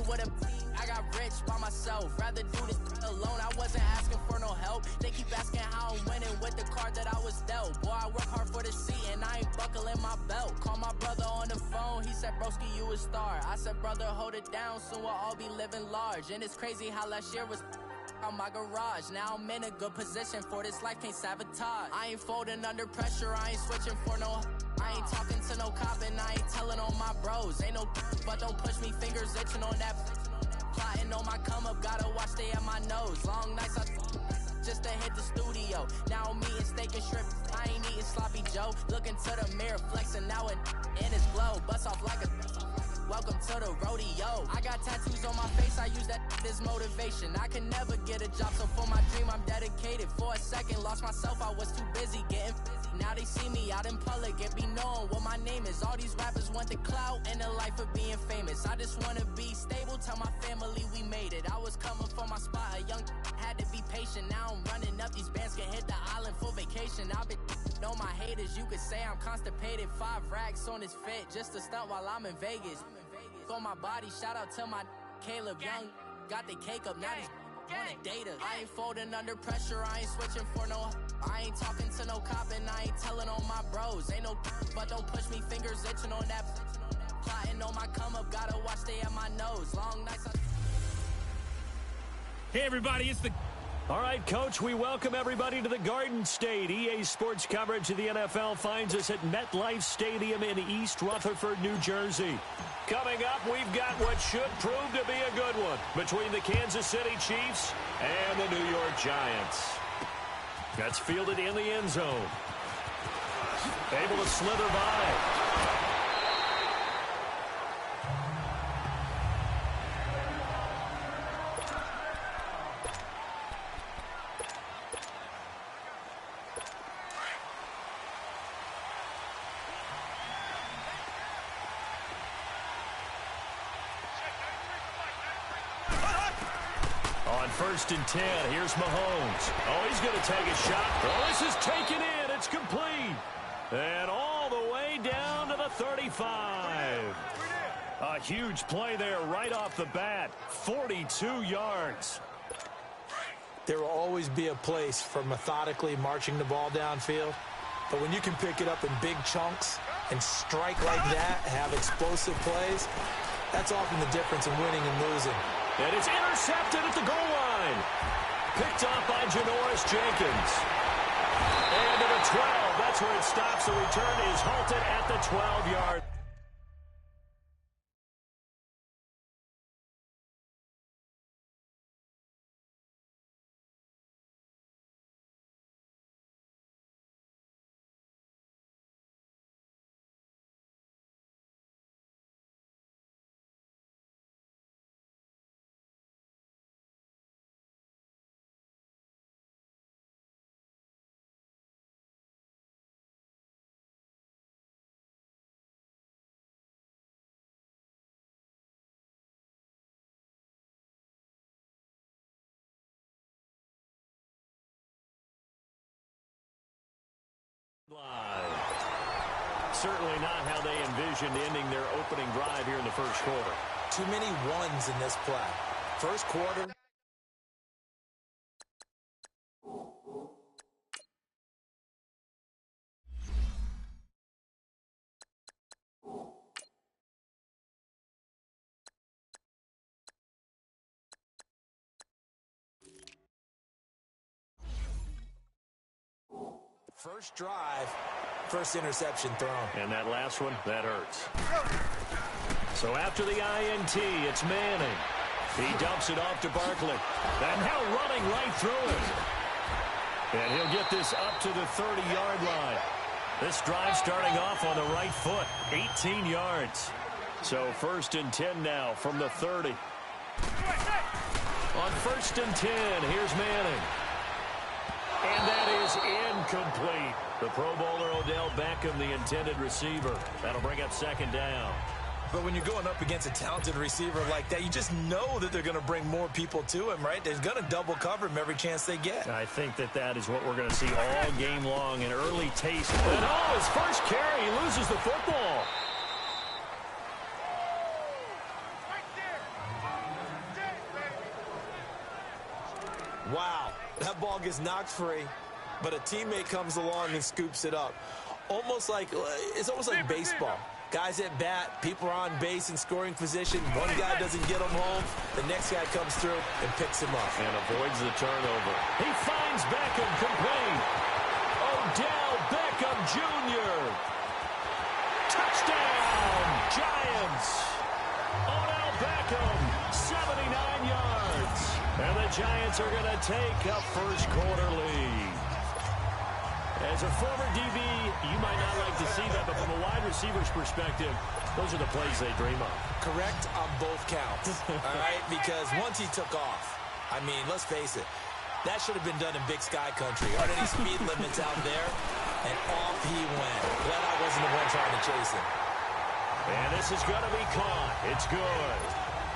with a I got rich by myself, rather do this alone. I wasn't asking for no help. They keep asking how I'm winning with the card that I was dealt. Boy, I work hard for the seat and I ain't buckling my belt. Call my brother on the phone, he said, broski, you a star. I said, brother, hold it down, soon we'll all be living large. And it's crazy how last year was on my garage. Now I'm in a good position for this life, can't sabotage. I ain't folding under pressure, I ain't switching for no. I ain't talking to no cop and I ain't telling on my bros. Ain't no but don't push me, fingers itching on that. Plotting on my come up, gotta watch stay at my nose. Long nights I just to hit the studio. Now I'm eating steak and shrimp, I ain't eating sloppy Joe. Looking to the mirror, flexing now and in his glow. Bust off like a welcome to the rodeo. I got tattoos on my face, I use that as motivation. I can never get a job, so for my dream I'm dedicated. For a second, lost myself, I was too busy getting busy. Now they see me out in public and be knowing what my name is. All these rappers want the clout and the life of being famous. I just wanna be stable, tell my family we made it. I was coming for my spot, a young had to be patient. Now I'm running up, these bands can hit the island for vacation. I've been on my haters, you could say I'm constipated. 5 racks on his fit, just to stunt while I'm in Vegas. On my body, shout out to my Caleb Young. Got the cake up, now these wanna data. I ain't folding under pressure, I ain't switching for no. I ain't talking to no cop and I ain't telling on my bros. Ain't no but don't push me, fingers itching on that. Plotting on my come up, gotta watch stay at my nose. Long nights Hey everybody, it's the... All right, Coach, we welcome everybody to the Garden State. EA Sports coverage of the NFL finds us at MetLife Stadium in East Rutherford, New Jersey. Coming up, we've got what should prove to be a good one between the Kansas City Chiefs and the New York Giants. That's fielded in the end zone. Able to slither by. First and 10. Here's Mahomes. Oh, he's going to take a shot. Oh, this is taken in. It's complete. And all the way down to the 35. A huge play there right off the bat. 42 yards. There will always be a place for methodically marching the ball downfield. But when you can pick it up in big chunks and strike like that, have explosive plays, that's often the difference in winning and losing. And it's intercepted at the goal line. Picked off by Janoris Jenkins. And to the 12. That's where it stops. The return is halted at the 12-yard. Certainly not how they envisioned ending their opening drive here in the first quarter. Too many ones in this play. First quarter. First drive, first interception thrown. And that last one, that hurts. So after the INT, it's Manning. He dumps it off to Barkley. And now running right through it. And he'll get this up to the 30-yard line. This drive starting off on the right foot, 18 yards. So first and 10 now from the 30. On first and 10, here's Manning. And that is incomplete. The Pro Bowler Odell Beckham, the intended receiver. That'll bring up second down. But when you're going up against a talented receiver like that, you just know that they're going to bring more people to him, right? They're going to double cover him every chance they get. I think that is what we're going to see all game long, an early taste. And oh, his first carry, he loses the football. Wow, that ball gets knocked free, but a teammate comes along and scoops it up. It's almost like baseball. Guys at bat, people are on base in scoring position. One guy doesn't get him home. The next guy comes through and picks him up. And avoids the turnover. He finds Beckham complete. Odell Beckham Jr. Touchdown, Giants. Odell Beckham, 79 yards. And the Giants are going to take a first quarter lead. As a former DB, you might not like to see that, but from a wide receiver's perspective, those are the plays they dream of. Correct on both counts, all right? Because once he took off, I mean, let's face it, that should have been done in Big Sky country. Aren't any speed limits out there? And off he went. Glad I wasn't the one trying to chase him. And this is going to be caught. It's good.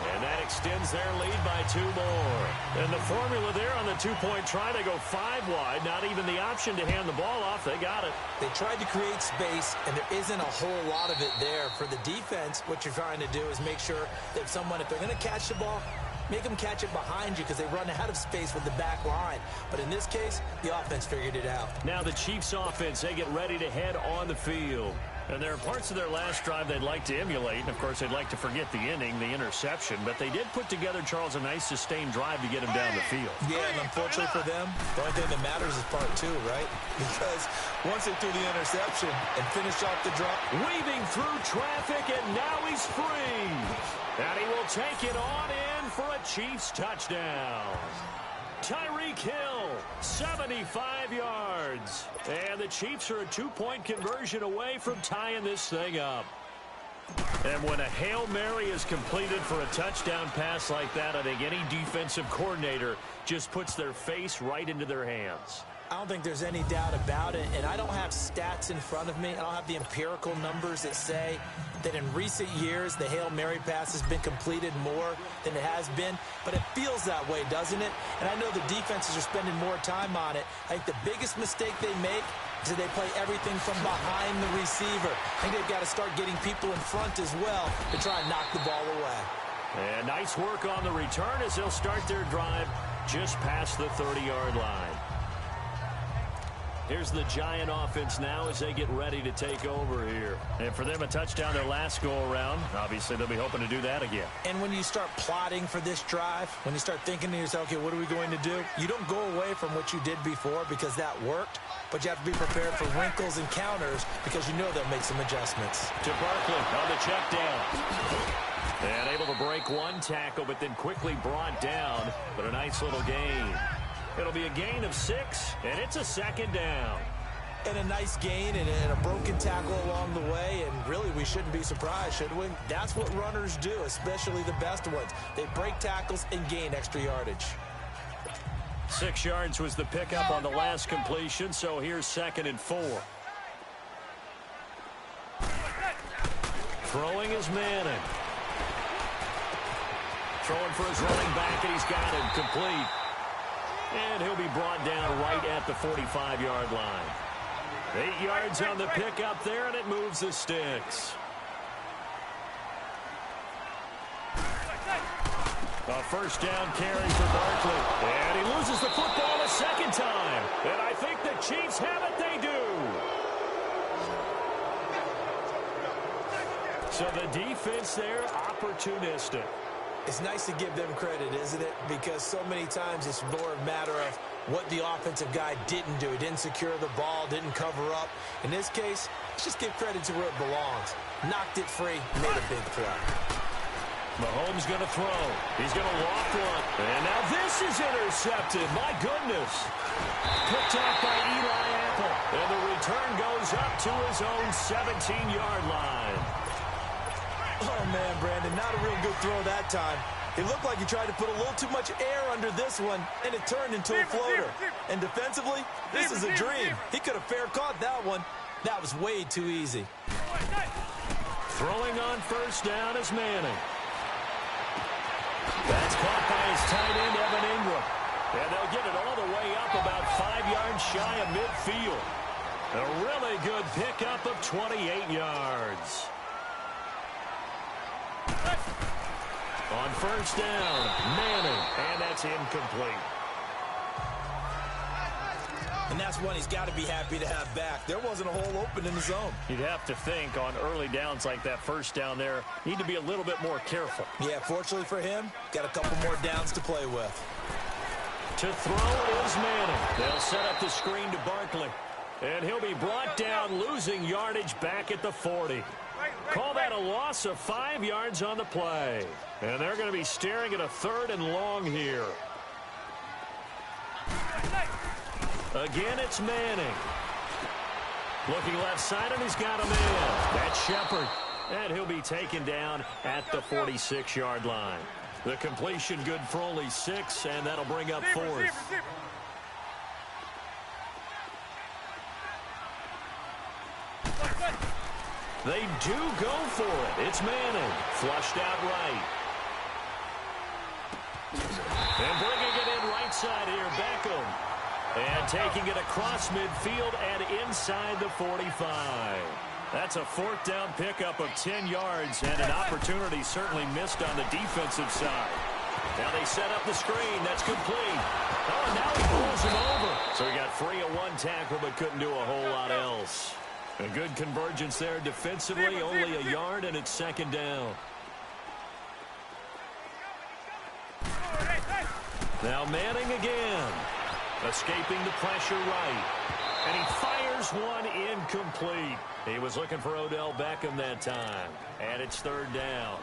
And that extends their lead by 2 more. And the formula there on the two-point try, they go 5 wide. Not even the option to hand the ball off. They got it. They tried to create space, and there isn't a whole lot of it there. For the defense, what you're trying to do is make sure that if they're going to catch the ball, make them catch it behind you because they run out of space with the back line. But in this case, the offense figured it out. Now the Chiefs offense, they get ready to head on the field. And there are parts of their last drive they'd like to emulate. And, of course, they'd like to forget the inning, the interception. But they did put together, Charles, a nice sustained drive to get him down the field. Yeah, and unfortunately for them, the only thing that matters is part 2, right? Because once they threw the interception and finished off the drop. Weaving through traffic, and now he's free. And he will take it on in for a Chiefs touchdown. Tyreek Hill, 75 yards. And the Chiefs are a 2-point conversion away from tying this thing up. And when a Hail Mary is completed for a touchdown pass like that, I think any defensive coordinator just puts their face right into their hands. I don't think there's any doubt about it, and I don't have stats in front of me. I don't have the empirical numbers that say that in recent years the Hail Mary pass has been completed more than it has been, but it feels that way, doesn't it? And I know the defenses are spending more time on it. I think the biggest mistake they make is that they play everything from behind the receiver. I think they've got to start getting people in front as well to try and knock the ball away. And nice work on the return as they'll start their drive just past the 30-yard line. Here's the Giant offense now as they get ready to take over here. And for them, a touchdown their last go-around. Obviously, they'll be hoping to do that again. And when you start plotting for this drive, when you start thinking to yourself, okay, what are we going to do? You don't go away from what you did before because that worked, but you have to be prepared for wrinkles and counters because you know they'll make some adjustments. To Barkley on the check down. And able to break one tackle, but then quickly brought down. But a nice little gain. It'll be a gain of 6, and it's a second down. And a nice gain and a broken tackle along the way, and really we shouldn't be surprised, should we? That's what runners do, especially the best ones. They break tackles and gain extra yardage. 6 yards was the pickup on the last completion, so here's 2nd and 4. Throwing is Manning. Throwing for his running back, and he's got him complete. And he'll be brought down right at the 45-yard line. 8 yards on the pickup there, and it moves the sticks. A first down carry for Barkley. And he loses the football a second time. And I think the Chiefs have it. They do. So the defense there, opportunistic. It's nice to give them credit, isn't it? Because so many times it's more a matter of what the offensive guy didn't do. He didn't secure the ball, didn't cover up. In this case, let's just give credit to where it belongs. Knocked it free, made a big play. Mahomes going to throw. He's going to loft one. And now this is intercepted. My goodness. Picked off by Eli Apple. And the return goes up to his own 17-yard line. Oh, man, Brandon, not a real good throw that time. It looked like he tried to put a little too much air under this one, and it turned into a floater. And defensively, this is a dream. He could have fair caught that one. That was way too easy. Throwing on first down is Manning. That's caught by his tight end, Evan Ingram. And they'll get it all the way up about 5 yards shy of midfield. A really good pickup of 28 yards. On first down, Manning, and that's incomplete. And that's one he's got to be happy to have back. There wasn't a hole open in the zone. You'd have to think on early downs like that first down there, need to be a little bit more careful. Yeah, fortunately for him, got a couple more downs to play with. To throw is Manning. They'll set up the screen to Barkley. And he'll be brought down, losing yardage back at the 40. Call that a loss of 5 yards on the play. And they're going to be staring at a 3rd and long here. Again, it's Manning. Looking left side, and he's got him in. That's Shepard. And he'll be taken down at the 46-yard line. The completion good for only 6, and that'll bring up 4th. They do go for it. It's Manning. Flushed out right. And bringing it in right side here, Beckham. And taking it across midfield and inside the 45. That's a 4th down pickup of 10 yards and an opportunity certainly missed on the defensive side. Now they set up the screen. That's complete. Oh, and now he pulls him over. So he got free of 1 tackle but couldn't do a whole lot else. A good convergence there defensively, only a yard, and it's 2nd down. Now Manning again. Escaping the pressure right. And he fires one incomplete. He was looking for Odell Beckham that time. And it's 3rd down.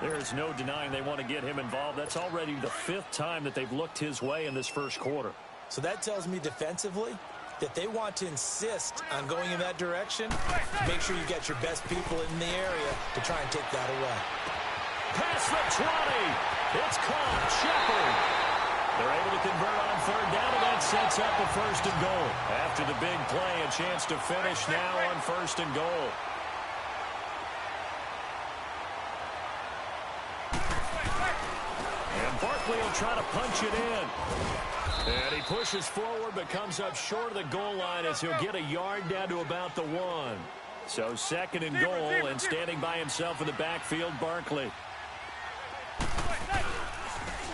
There's no denying they want to get him involved. That's already the 5th time that they've looked his way in this first quarter. So that tells me defensively that they want to insist on going in that direction. Make sure you get your best people in the area to try and take that away. Past the 20. It's caught. Shepard. They're able to convert on 3rd down, and that sets up a 1st and goal. After the big play, a chance to finish now on 1st and goal. And Barkley will try to punch it in. And he pushes forward but comes up short of the goal line as he'll get a yard down to about the 1. So 2nd and goal, and standing by himself in the backfield, Barkley.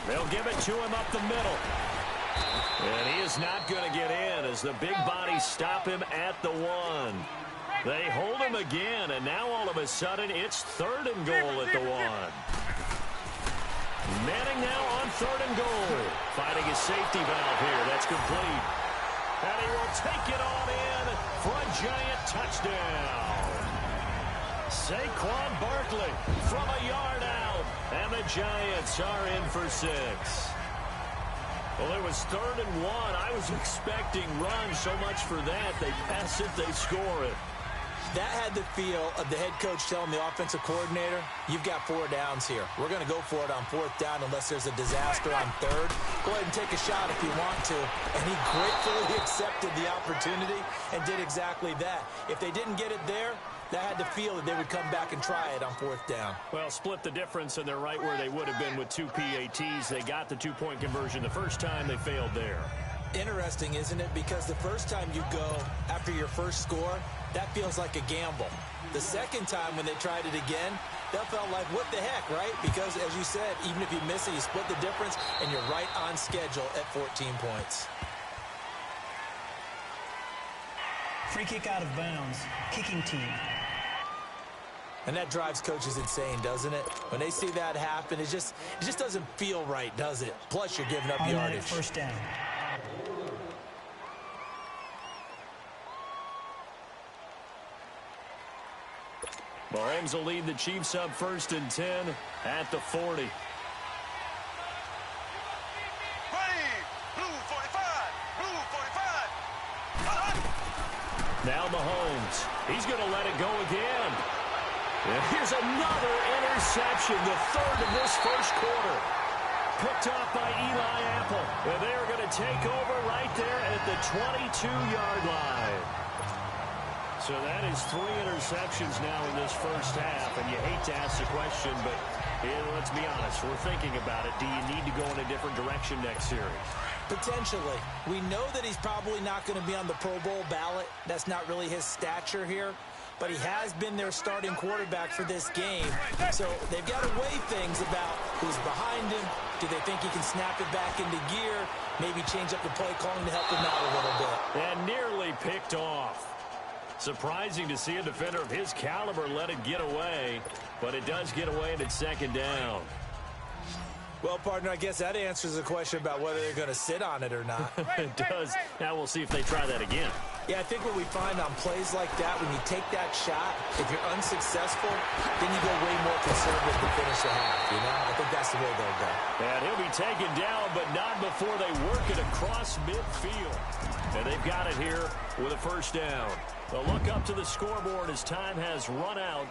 They'll give it to him up the middle. And he is not going to get in as the big bodies stop him at the 1. They hold him again, and now all of a sudden it's 3rd and goal at the 1. Manning now on 3rd and goal. Finding his safety valve here. That's complete. And he will take it on in for a giant touchdown. Saquon Barkley from a yard out. And the Giants are in for 6. Well, it was 3rd and 1. I was expecting runs. So much for that. They pass it, they score it. That had the feel of the head coach telling the offensive coordinator, you've got 4 downs here. We're going to go for it on 4th down unless there's a disaster on 3rd. Go ahead and take a shot if you want to. And he gratefully accepted the opportunity and did exactly that. If they didn't get it there, that had the feel that they would come back and try it on 4th down. Well, split the difference, and they're right where they would have been with 2 PATs. They got the 2-point conversion the first time. They failed there. Interesting, isn't it? Because the first time you go after your first score, that feels like a gamble. The second time when they tried it again, that felt like, what the heck, right? Because, as you said, even if you miss it, you split the difference, and you're right on schedule at 14 points. Free kick out of bounds. Kicking team. And that drives coaches insane, doesn't it? When they see that happen, it just doesn't feel right, does it? Plus, you're giving up yardage. 1st down. Mahomes will lead the Chiefs up 1st and 10 at the 40. Now Mahomes. He's going to let it go again. And here's another interception, the 3rd of this first quarter. Picked off by Eli Apple. And they are going to take over right there at the 22-yard line. So that is 3 interceptions now in this first half. And you hate to ask the question, but let's be honest. We're thinking about it. Do you need to go in a different direction next series? Potentially. We know that he's probably not going to be on the Pro Bowl ballot. That's not really his stature here. But he has been their starting quarterback for this game. So they've got to weigh things about who's behind him, Do they think he can snap it back into gear, maybe change up the play calling to help him out a little bit? And nearly picked off. Surprising to see a defender of his caliber let it get away, but it does get away and it's second down. Well, partner, I guess that answers the question about whether they're going to sit on it or not. It does. Now we'll see if they try that again. Yeah, I think what we find on plays like that, when you take that shot, if you're unsuccessful, then you go way more conservative to finish the half, you know? I think that's the way they'll go. And he'll be taken down, but not before they work it across midfield. And they've got it here with a first down. A look up to the scoreboard as time has run out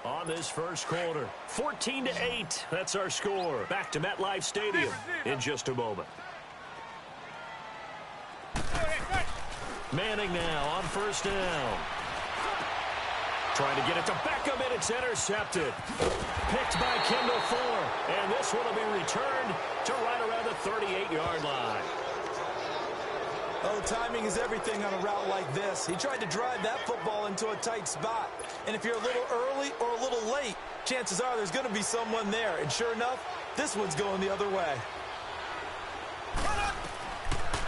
on this first quarter. 14-8, that's our score. Back to MetLife Stadium in just a moment. Manning now on first down. Trying to get it to Beckham, and it's intercepted. Picked by Kendall Fuller, and this one will be returned to right around the 38-yard line. Oh, timing is everything on a route like this. He tried to drive that football into a tight spot. And if you're a little early or a little late, chances are there's going to be someone there. And sure enough, this one's going the other way.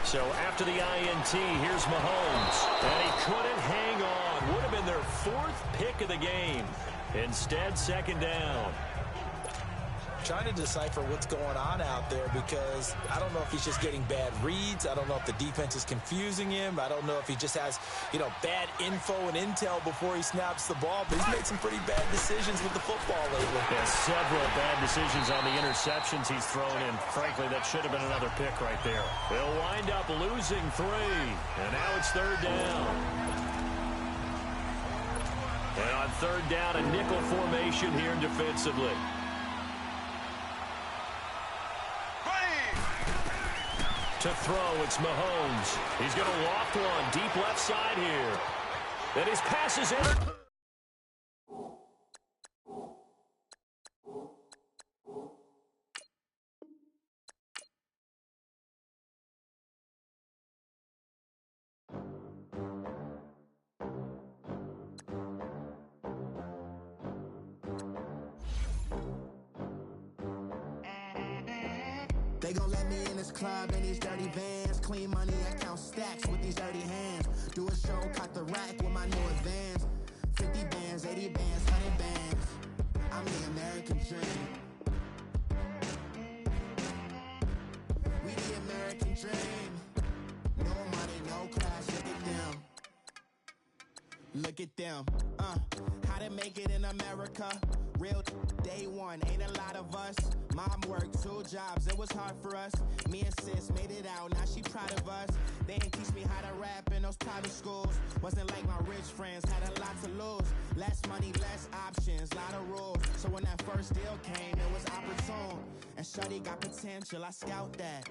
So after the INT, here's Mahomes. And he couldn't hang on. Would have been their fourth pick of the game. Instead, second down. Trying to decipher what's going on out there, because I don't know if he's just getting bad reads. I don't know if the defense is confusing him. I don't know if he just has, bad info and intel before he snaps the ball. But he's made some pretty bad decisions with the football lately. Yeah, several bad decisions on the interceptions he's thrown in. Frankly, that should have been another pick right there. They'll wind up losing 3. And now it's third down. And on third down, a nickel formation here defensively. To throw, it's Mahomes. He's going to loft one deep left side here. And his pass is in. They gon' let me in this club in these dirty vans. Clean money, I count stacks with these dirty hands. Do a show, caught the rack with my new advance. 50 bands, 80 bands, 100 bands. I'm the American dream. We the American dream. No money, no class, look at them. Look at them, how to make it in America. Real day one, ain't a lot of us. Mom worked 2 jobs, it was hard for us. Me and sis made it out, now she proud of us. They didn't teach me how to rap in those private schools. Wasn't like my rich friends, had a lot to lose. Less money, less options, lot of rules. So when that first deal came, it was opportune. And shawty got potential, I scout that.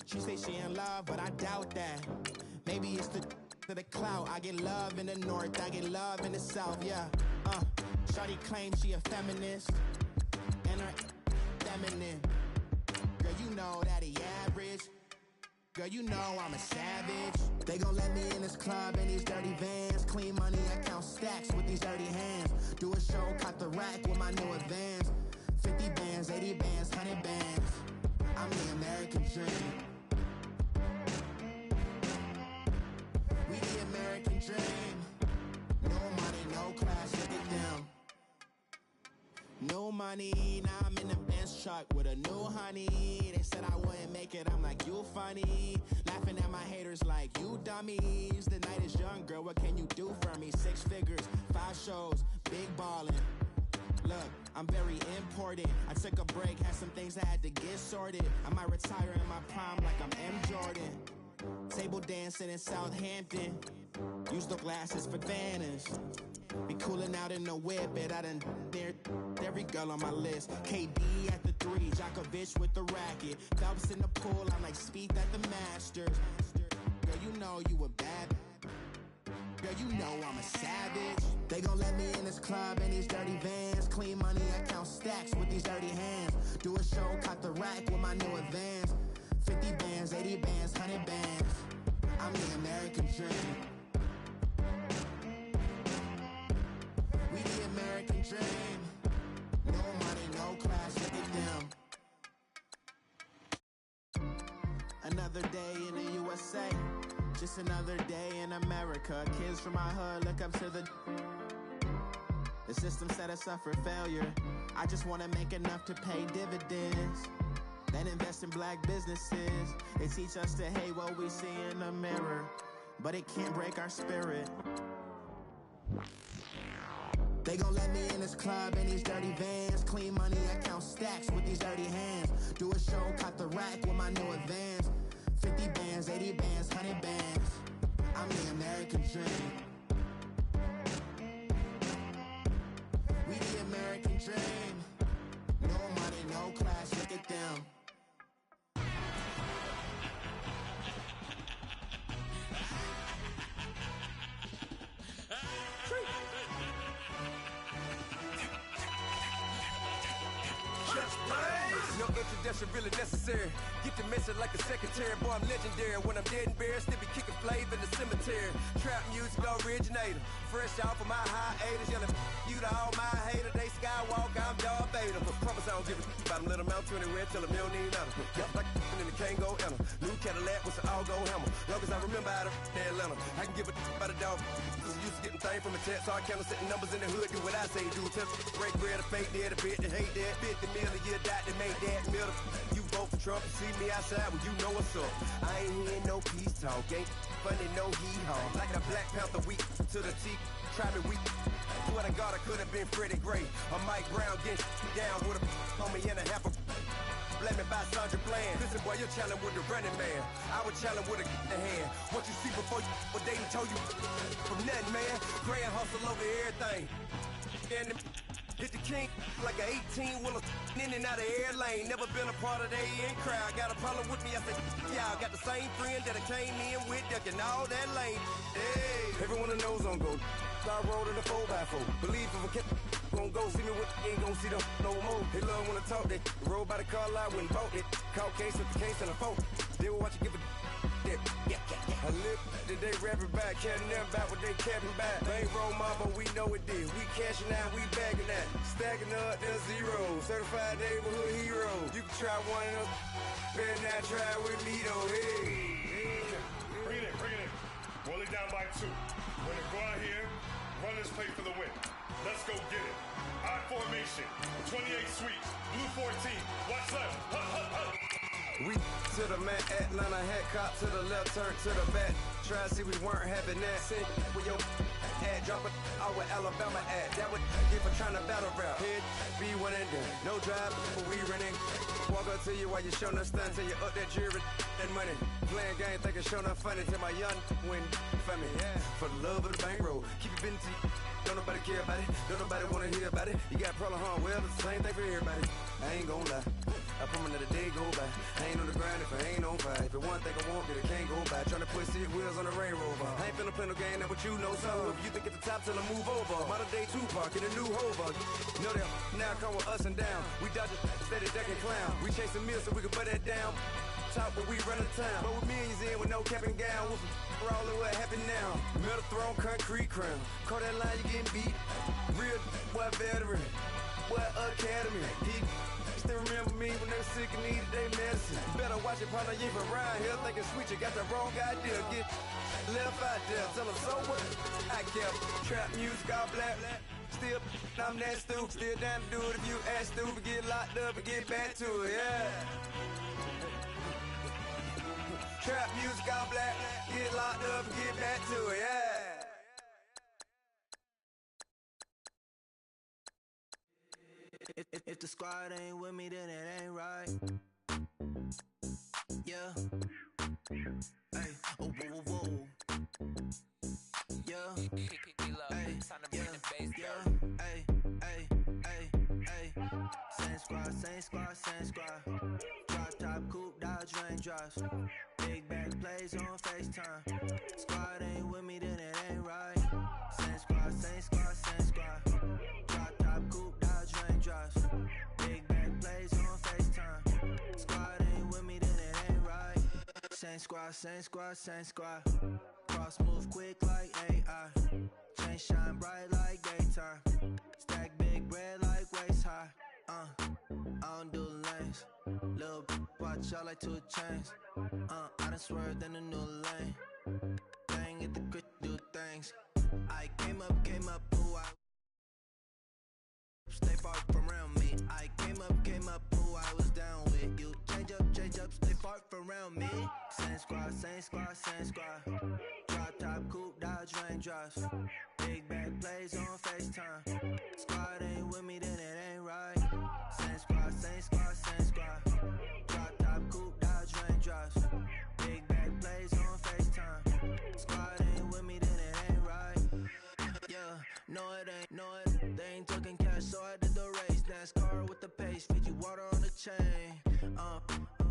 She say she in love, but I doubt that. Maybe it's the clout. I get love in the north, I get love in the south, yeah. Shawty claims she a feminist, and her feminine. Girl, you know that he average. Girl, you know I'm a savage. They gon' let me in this club in these dirty vans. Clean money, I count stacks with these dirty hands. Do a show, caught the rack with my new advance. 50 bands, 80 bands, 100 bands. I'm the American dream. We the American dream. No money, no class, look at them. No money, now I'm in the Benz truck with a new honey. They said I wouldn't make it, I'm like, you funny. Laughing at my haters like, you dummies. The night is young, girl, what can you do for me? 6 figures, 5 shows, big ballin'. Look, I'm very important. I took a break, had some things I had to get sorted. I might retire in my prime like I'm M. Jordan. Table dancing in Southampton. Use the glasses for Vanish. Be cooling out in the whip, but I done dared every girl on my list. KD at the 3, Djokovic with the racket. Phelps in the pool, I'm like Spieth at the Masters. Girl, you know you a bad. Girl, you know I'm a savage. They gon' let me in this club in these dirty vans. Clean money, I count stacks with these dirty hands. Do a show, caught the rack with my new advance. 50 bands, 80 bands, 100 bands. I'm the American dream. We the American dream. No money, no class, look at them. another day in the USA. Just another day in America. Kids from my hood look up to the system set us up for failure. I just want to make enough to pay dividends, then invest in black businesses. It teach us to hate what we see in the mirror, but it can't break our spirit. They gon' let me in this club in these dirty vans. Clean money, I count stacks with these dirty hands. Do a show, cut the rack with my new advance. 50 bands, 80 bands, 100 bands. I'm the American dream. We the American dream. No money, no class, look at them. No introduction really necessary. Get the message like a secretary. Boy, I'm legendary. When I'm dead and buried, still be kicking flavor in the cemetery. Trap music originator. Fresh off of my hiatus. Yelling you to all my haters. They skywalk, I'm Darth Vader. But promise I don't give a about them. Let them out to anywhere. Tell them you don't need nothing. Got like and the can't go enter. New Cadillac with an all-go hammer. Long as I remember out of Atlanta. I can give a about a dog. Cause I'm used to getting things from a text. So I count setting numbers in the hood. Do what I say do. Tell break bread, a fake dead, a bit, they hate that. 50 million a year, die to make that middle. You vote for Trump and see me outside, well, you know what's up. I ain't hearing no peace talk, ain't funny, no hee-haw. Like the Black Panther weak to the teeth, try me weak. Swear to God, I could have been Freddie Gray or Mike Brown getting down with a on me and a half a blame me by Sandra Bland. Listen, boy, you're challenging with the running man. I would challenge with a hand. What you see before you, what they told you from nothing, man. Grand hustle over everything. And hit the king like an 18-wheeler in and out of air lane. Never been a part of the in crowd. Got a problem with me, I said, y'all got the same friend that I came in with, ducking all that lane. Hey, everyone that knows on go. I rolled in a 4x4. Believe if a kid gon' go, see me with ain't gon' see them no more. They love when I talk that. Roll by the car lot when bought it. Caught case with the case and a phone. They will watch you give a that. I live that they rapping back, caring them about what they capping back. They ain't roll mama, we know it did. We cashing out, we bagging that. Stacking up, there's zero. Certified neighborhood hero. You can try one of them, better not try with me though. Hey. Bring it in. Roll it down by 2. We're gonna go out here, run this play for the win. Let's go get it. I formation, 28 sweeps, blue 14. Watch left. Hut. We to the man, Atlanta hat cop to the left, turn to the back. Try to see we weren't having that. Send with your ad, drop it out with Alabama ad. That would get for trying to battle rap. Head, be one and done. No drive, but we running. Walk up to you while you showing us stunts. Till you up that jury and money. Playing game, thinking showing up funny. Till my young win for me. Yeah. For the love of the bankroll. Keep it busy. Don't nobody care about it. Don't nobody wanna hear about it. You got problem, huh? Well, it's the same thing for everybody. I ain't gon' lie. I promise that a day go by. I ain't on the grind if I ain't on fire. If it one thing I want, then it can't go by. Tryna put 6 wheels on the Range Rover. I ain't finna play no game, that what you know. So if you think at the top till I move over. Modern day Tupac in a new Hova. Know that now come with us and down. We dodge it, steady ducking clown. We chasing meals so we can put that down. Talk but we run the town. But with millions in with no cap and gown. We're all in what happened now. Metal throne, concrete crown. Call that line, you getting beat. Real boy veteran. Boy academy. He still remember me when they were sick and needed their medicine. Better watch it, partner, you ain't around here thinking sweet, you got the wrong idea. Get left out there, tell them so what? I kept trap music all black. Still, I'm that stupid. Still down to do it if you act stupid. Get locked up and get back to it, yeah. Trap music all black. Get locked up and get back to it, yeah. If the squad ain't with me, then it ain't right. Yeah. Hey, oh, whoa, whoa, whoa. Yeah. Hey, yeah. Hey. Same squad. Drop top, coupe, Dodge raindrops. Big back plays on FaceTime. Squad ain't with me, then it ain't right. Same squad. Drop top, coupe, Dodge raindrops. Big back plays on FaceTime. Squad ain't with me, then it ain't right. Same squad. Cross move quick like AI. Chain shine bright like daytime. Stack big bread like waist high. I don't do lanes. Little watch out like 2 chains. I done swerved in a new lane. Dang it, the grit do things. I came up, who I stay far from around me. I came up, who I was down with. You change up, stay far from around me. Same squad. Drop top, coupe, dodge, raindrops. Big bag plays on FaceTime. Squad ain't with me, then it ain't right. Same squad. Drop top, coupe, dodge, raindrops. Big bag plays on FaceTime. Squad ain't with me, then it ain't right. Yeah, no it, they ain't talking cash, so I did the race. NASCAR with the pace, feed you water on the chain.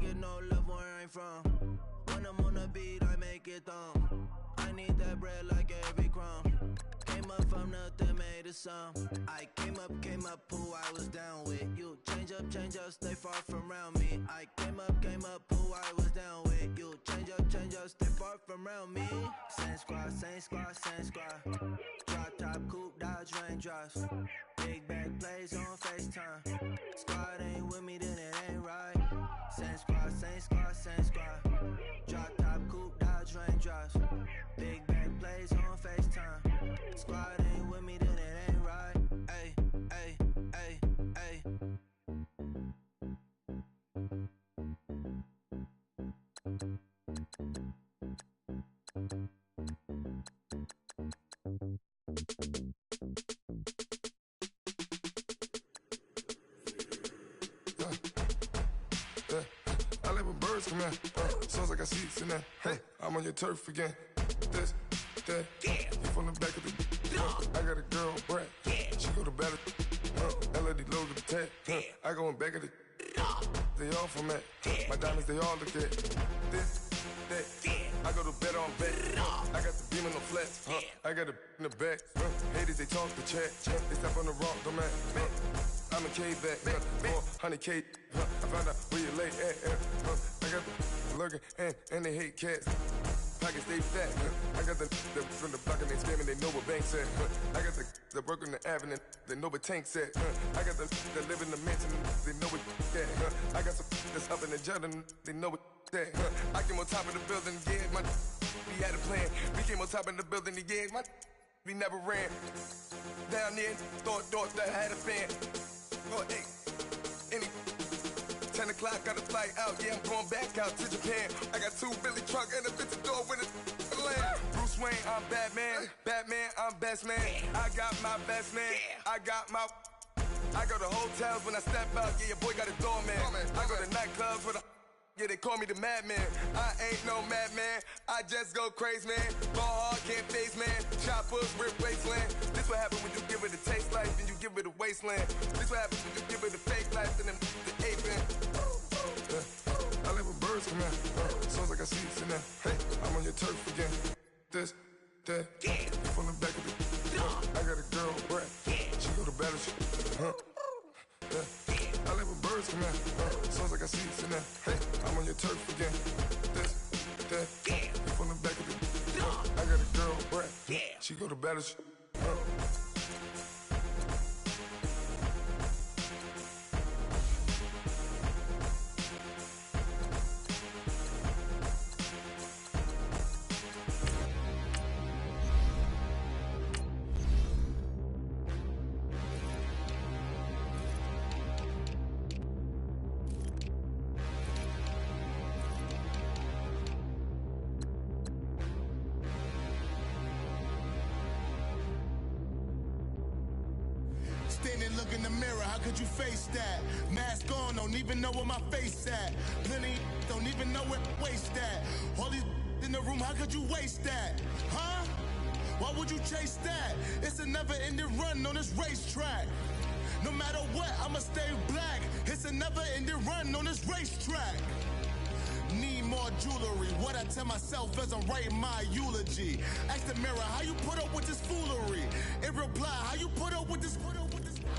Get no love where I'm from. When I'm on the beat, I make it thumb. I need that bread like every crumb. Came up from nothing, made a sum. I came up, who I was down with. You change up, stay far from around me. I came up, who I was down with. You change up, stay far from around me. Same squad. Drop top, coupe, dodge, raindrops. Big bag plays on FaceTime. Squad ain't with me, then it ain't right. Same squad. Drop top, coupe, dodge, raindrops. Big bag plays on FaceTime. Squad ain't with me, then it ain't right. Ay. I like when birds come in. Sounds like I see seats in there. Hey, I'm on your turf again. This, that, you from the back of the. I got a girl, Brad. She go to battle. LED logo the tag. I go in back of the. They all from that. My diamonds, they all look at. This, that. I go to bed on bed. I got the beam on the flats. I got it in the back. Haters, they talk the chat. They step on the rock, don't man. I'm a K-back, 400K. I found out where you lay at. I got the lurking and they hate cats. Pockets stay fat. I got the from the block and they scamming, they know what banks at. I got the work on the avenue, they know what tanks at. I got the that live in the mansion, they know what that. I got some that's up in the jungle, they know what that. I came on top of the building, yeah, my we had a plan. We came on top of the building, yeah, my we never ran. Down there, thought that I had a fan. Oh, hey, any 10 o'clock, got a flight out, yeah, I'm going back out to Japan. I got 2 Billy truck and a bitch door with a land. Bruce Wayne, I'm Batman, I'm best man. I got my best man, I go to hotels when I step out, yeah, your boy got a doorman. I go to nightclubs with a, yeah, they call me the madman. I ain't no madman, I just go crazy, man. Ball hard, can't face, man. Choppers, rip wasteland. This what happens when you give it a taste life, then you give it a wasteland. This what happens when you give it a fake life, then the ape man. I like when birds come in. Sounds like I see seats in there. Hey, I'm on your turf again. This, that, you from the back of the. I got a girl, Brad. She go to battle. I like when birds come in. Sounds like I see seats in there. Hey, I'm on your turf again. This, that, you from the back of the. I got a girl, Brad. She go to battle. Standing, look in the mirror, how could you face that? Mask on, don't even know where my face at. Plenty, don't even know where waste at. All these in the room, how could you waste that? Huh? Why would you chase that? It's a never-ending run on this racetrack. No matter what, I'ma stay black. It's a never-ending run on this racetrack. Need more jewelry, what I tell myself as I'm writing my eulogy. Ask the mirror, how you put up with this foolery? It reply, how you put up with this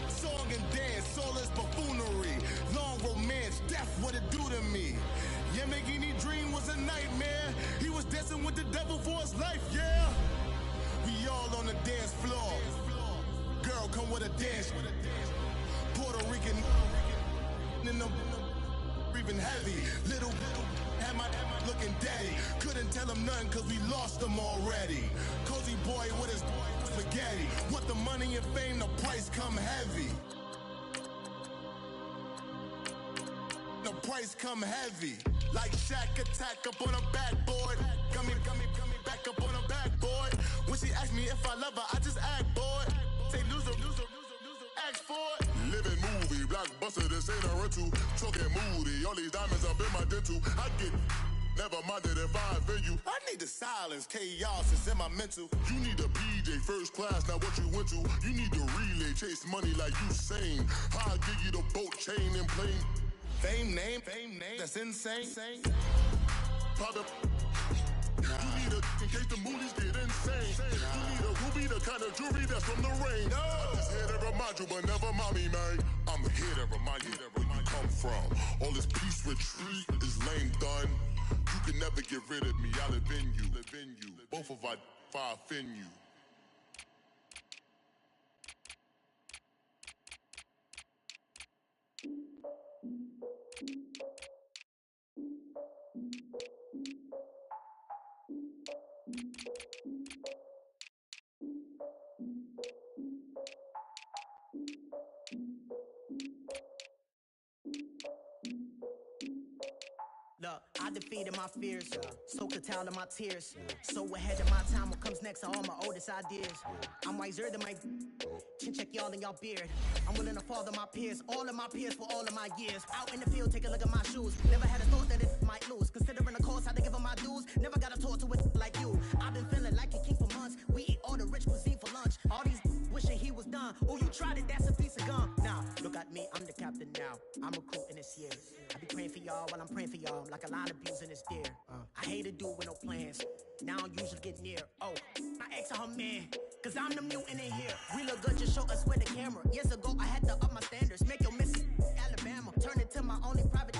song and dance, all this buffoonery. Long romance, death, what it do to me? Yamagini dream was a nightmare. He was dancing with the devil for his life, yeah. We all on the dance floor. Girl, come with a dance. Puerto Puerto Rican in the breathing heavy. Little had my looking daddy. Couldn't tell him nothing cause we lost him already. Cozy boy with his spaghetti. Want the money and fame, the price come heavy. The price come heavy. Like Shaq attack up on a backboard. Gummy, back up on a backboard. When she asked me if I love her, I just act bored. Say loser, ask for it. Living movie, blockbuster, this ain't a rental. Talking moody, all these diamonds up in my dental. I get never minded if I offend you. I need the silence, chaos is in my mental. You need a PJ first class, not what you went to. You need the relay, chase money like you sane. I'll give you the boat chain and plane. Fame name, that's insane. Product. You need a, in case the movies get insane. You need a ruby, the kind of jewelry that's from the rain. I'm just here to remind you, but never mommy, man. I'm here to remind you where you come from. All this peace retreat is lame done. You can never get rid of me, I live in you. Both of our offend you. Look, I defeated my fears, so curtailed in my tears. So ahead of my time, what comes next are all my oldest ideas. I'm wiser than my chin check y'all in y'all beard. I'm willing to father my peers, all of my peers for all of my years. Out in the field, take a look at my shoes. Never had a thought that it might lose. Considering the cost, I had to give them my dues. Never got a talk to it like you. I've been feeling like a king for months. We eat all the rich cuisine for lunch. All these wishing he was done. Oh, you tried it, that's a piece of gum. Now, look at me, I'm the captain now. I'm recruiting this year. I be praying for y'all while I'm praying for y'all. Like a line abusing this deer. I hate to do with no plans. Now I usually get near. Oh, my ex her man. Cause I'm the mutant in here. We look good, just show us where the camera. Years ago, I had to up my standards. Make your miss Alabama. Turn it to my only private.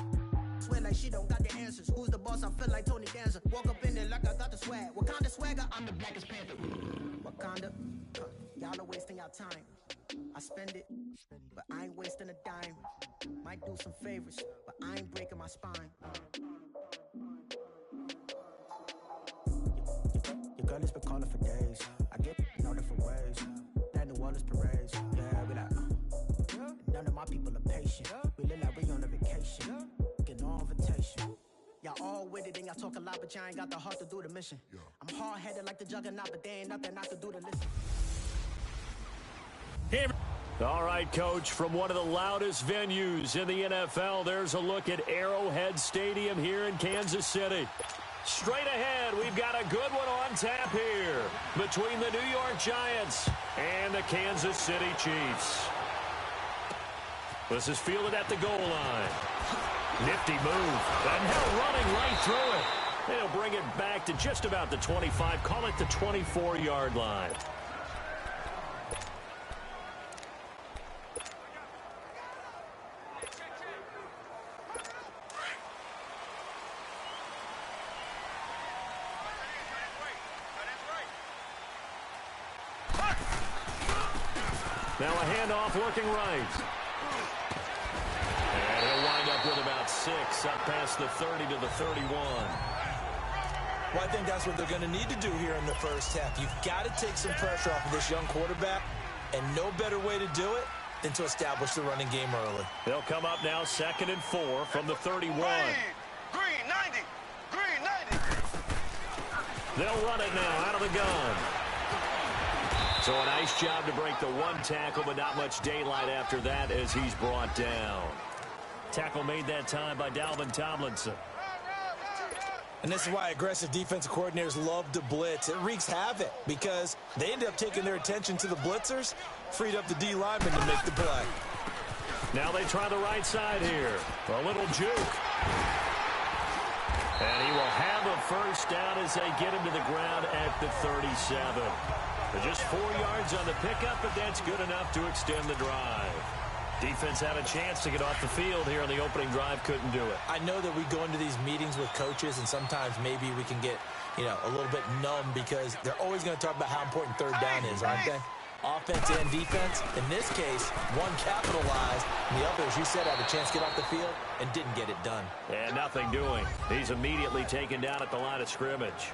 Swear like she don't got the answers. Who's the boss? I feel like Tony Danza. Walk up in there like I got the swag. Wakanda swagger, I'm the blackest panther. Wakanda, y'all are wasting your time. I spend it, but I ain't wasting a dime. Might do some favors, but I ain't breaking my spine. Your girl has been calling for days. I get no different ways. That New Orleans parades. Yeah, we like, none of my people are patient. We look like we on a vacation. Get no invitation. Y'all all with it and y'all talk a lot, but y'all ain't got the heart to do the mission. I'm hard-headed like the juggernaut, but there ain't nothing I can do to listen. All right, Coach, from one of the loudest venues in the NFL, there's a look at Arrowhead Stadium here in Kansas City. Straight ahead, we've got a good one on tap here between the New York Giants and the Kansas City Chiefs. This is fielded at the goal line. Nifty move, and now running right through it. They'll bring it back to just about the 25, call it the 24-yard line. Now a handoff working right. And he'll wind up with about 6, up past the 30 to the 31. Well, I think that's what they're going to need to do here in the first half. You've got to take some pressure off of this young quarterback, and no better way to do it than to establish the running game early. They'll come up now 2nd and 4 from the 31. Green 90. Green 90. They'll run it now out of the gun. So a nice job to break the one tackle, but not much daylight after that as he's brought down. Tackle made that time by Dalvin Tomlinson. And this is why aggressive defensive coordinators love to blitz. It wreaks havoc because they end up taking their attention to the blitzers, freed up the D lineman to make the play. Now they try the right side here. A little juke. And he will have a first down as they get him to the ground at the 37. Just 4 yards on the pickup, but that's good enough to extend the drive. Defense had a chance to get off the field here on the opening drive, couldn't do it. I know that we go into these meetings with coaches, and sometimes maybe we can get, a little bit numb because they're always going to talk about how important third down is, aren't they? offense and defense. In this case, one capitalized, and the other, as you said, had a chance to get off the field and didn't get it done. And nothing doing. He's immediately taken down at the line of scrimmage.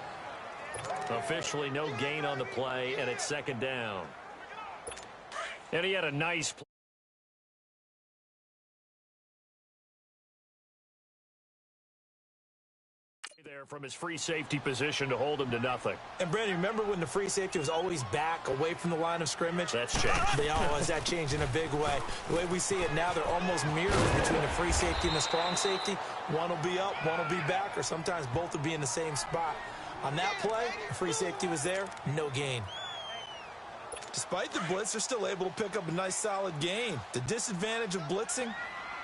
Officially no gain on the play, and it's second down. And he had a nice play there from his free safety position to hold him to nothing. And, Brandon, remember when the free safety was always back away from the line of scrimmage? That's changed. That changed in a big way. The way we see it now, they're almost mirrors between the free safety and the strong safety. One will be up, one will be back, or sometimes both will be in the same spot. On that play, the free safety was there, no gain. Despite the blitz, they're still able to pick up a nice, solid gain. The disadvantage of blitzing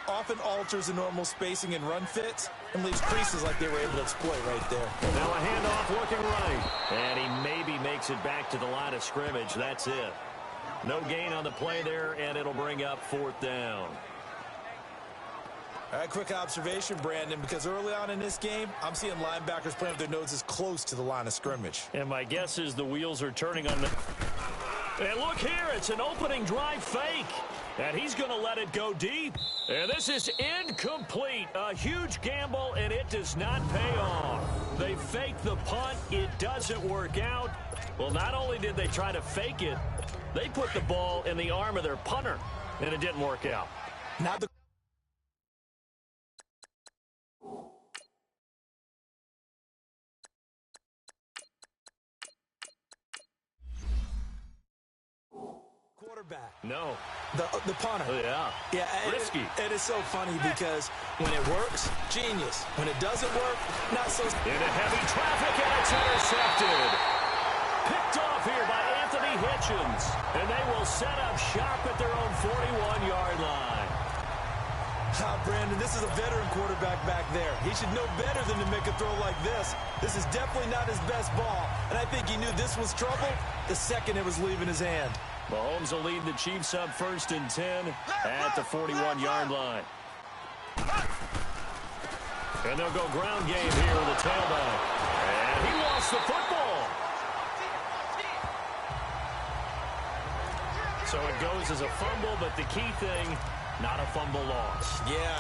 often alters the normal spacing and run fits and leaves creases like they were able to exploit right there. Now a handoff looking right. And he maybe makes it back to the line of scrimmage. That's it. No gain on the play there, and it'll bring up fourth down. All right, quick observation, Brandon, because early on in this game, I'm seeing linebackers playing with their noses close to the line of scrimmage. And my guess is the wheels are turning on the... And look here, it's an opening drive fake. And he's going to let it go deep. And this is incomplete. A huge gamble, and it does not pay off. They fake the punt. It doesn't work out. Well, not only did they try to fake it, they put the ball in the arm of their punter, and it didn't work out. Now the quarterback. No. The punter. Oh, yeah. Yeah. Risky. It is so funny because when it works, genius. When it doesn't work, not so. Into heavy traffic, and it's intercepted. Picked off here by Anthony Hitchens. And they will set up shop at their own 41-yard line. Brandon, this is a veteran quarterback back there. He should know better than to make a throw like this. This is definitely not his best ball. And I think he knew this was trouble the second it was leaving his hand. Mahomes will lead the Chiefs up 1st and 10 at the 41-yard line. And they'll go ground game here with a tailback. And he lost the football. So it goes as a fumble, but the key thing, not a fumble loss. Yeah,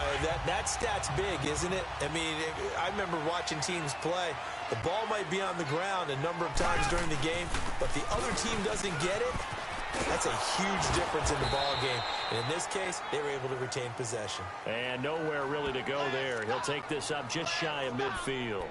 that stat's big, isn't it? I mean, I remember watching teams play. The ball might be on the ground a number of times during the game, but the other team doesn't get it. That's a huge difference in the ball game. And in this case, they were able to retain possession. And nowhere really to go there. He'll take this up just shy of midfield.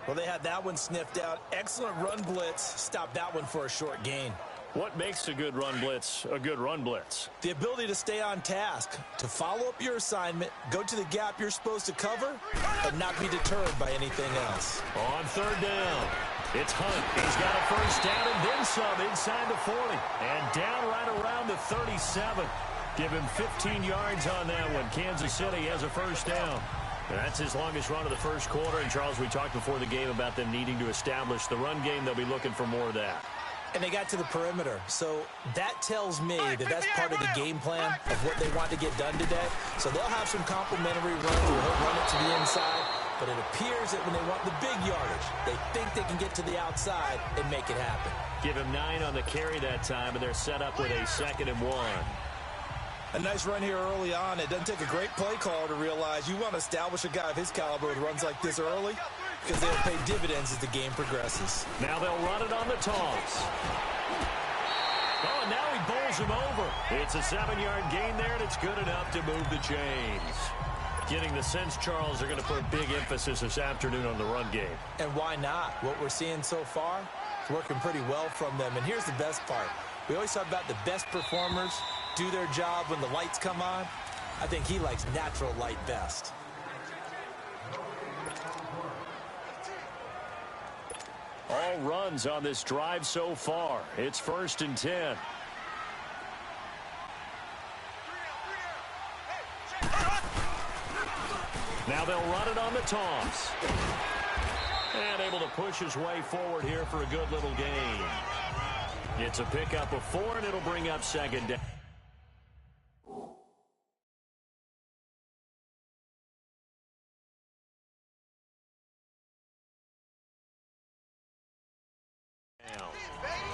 Well, they had that one sniffed out. Excellent run blitz. Stopped that one for a short gain. What makes a good run blitz a good run blitz? The ability to stay on task, to follow up your assignment, go to the gap you're supposed to cover, and not be deterred by anything else. On third down, it's Hunt. He's got a first down and then some inside the 40. And down right around the 37. Give him 15 yards on that one. Kansas City has a first down. And that's his longest run of the first quarter. And, Charles, we talked before the game about them needing to establish the run game. They'll be looking for more of that. And they got to the perimeter. So that tells me that that's part of the game plan of what they want to get done today. So they'll have some complimentary runs where they'll run it to the inside. But it appears that when they want the big yardage, they think they can get to the outside and make it happen. Give him 9 on the carry that time, and they're set up with a 2nd and 1. A nice run here early on. It doesn't take a great play caller to realize you want to establish a guy of his caliber with runs like this early, because they'll pay dividends as the game progresses. Now they'll run it on the toss. Oh, and now he bowls him over. It's a 7-yard gain there, and it's good enough to move the chains. Getting the sense, Charles, they're going to put big emphasis this afternoon on the run game. And why not? What we're seeing so far is working pretty well from them. And here's the best part. We always talk about the best performers do their job when the lights come on. I think he likes natural light best. All runs on this drive so far. It's 1st and 10. Now they'll run it on the toss. And able to push his way forward here for a good little gain. It's a pickup of 4, and it'll bring up 2nd down.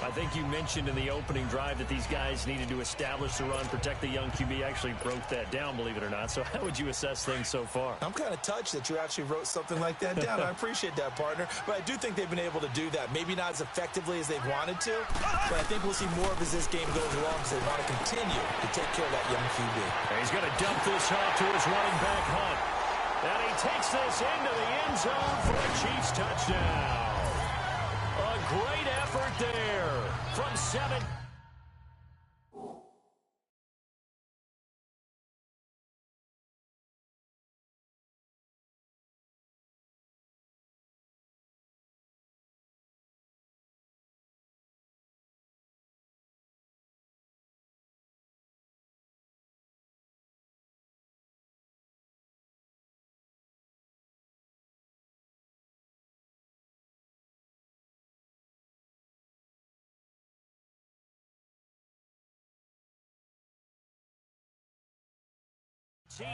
I think you mentioned in the opening drive that these guys needed to establish the run, protect the young QB. Actually broke that down, believe it or not. So how would you assess things so far? I'm kind of touched that you actually wrote something like that down. I appreciate that, partner. But I do think they've been able to do that. Maybe not as effectively as they've wanted to, but I think we'll see more of as this game goes along because they want to continue to take care of that young QB. And he's going to dump this off to his running back, Hunt. And he takes this into the end zone for a Chiefs touchdown. A great effort there from 7.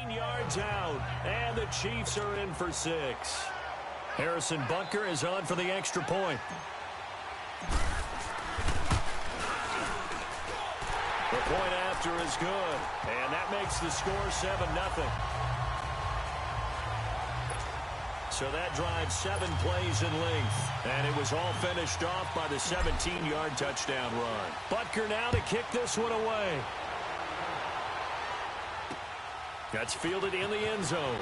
Yards out, and the Chiefs are in for 6. Harrison Butker is on for the extra point. The point after is good, and that makes the score 7-0. So that drives 7 plays in length, and it was all finished off by the 17-yard touchdown run. Butker now to kick this one away. That's fielded in the end zone.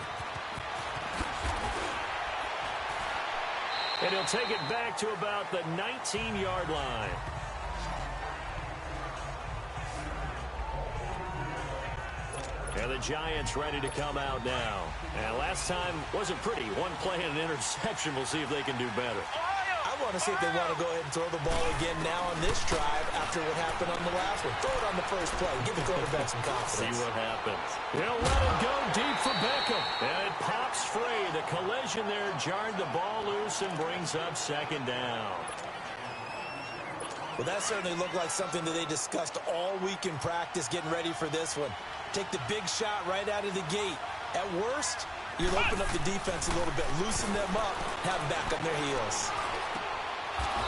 And he'll take it back to about the 19-yard line. And the Giants ready to come out now. And last time wasn't pretty. One play and an interception. We'll see if they can do better. I want to see if they want to go ahead and throw the ball again now on this drive after what happened on the last one. Throw it on the first play. Give the quarterback some confidence. See what happens. He'll let it go deep for Beckham. And it pops free. The collision there jarred the ball loose and brings up 2nd down. Well, that certainly looked like something that they discussed all week in practice getting ready for this one. Take the big shot right out of the gate. At worst, you'll open up the defense a little bit, loosen them up, have them back on their heels.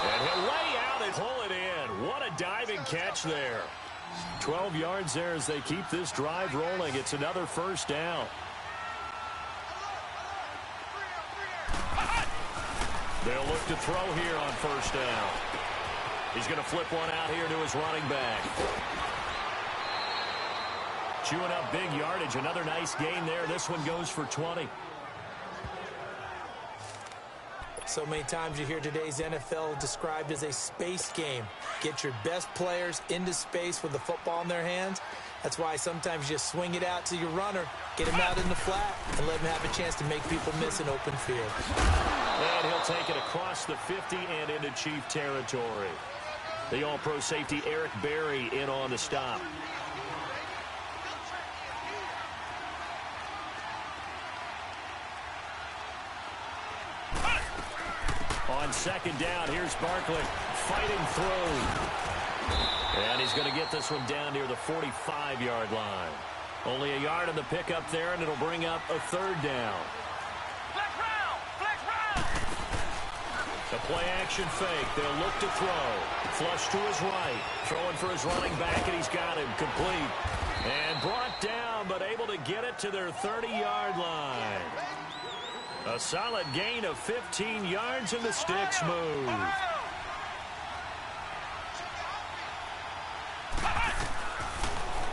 And he'll lay out and pull it in. What a diving catch there. 12 yards there as they keep this drive rolling. It's another 1st down. They'll look to throw here on 1st down. He's going to flip one out here to his running back. Chewing up big yardage. Another nice gain there. This one goes for 20. So many times you hear today's NFL described as a space game. Get your best players into space with the football in their hands. That's why sometimes you swing it out to your runner, get him out in the flat, and let him have a chance to make people miss an open field. And he'll take it across the 50 and into Chief territory. The All-Pro safety Eric Berry in on the stop. On 2nd down, here's Barkley fighting through. And he's going to get this one down near the 45-yard line. Only a yard on the pickup there, and it'll bring up a 3rd down. Flex round! Flex round! The play-action fake. They'll look to throw. Flush to his right. Throwing for his running back, and he's got him complete. And brought down, but able to get it to their 30-yard line. A solid gain of 15 yards, and the sticks move.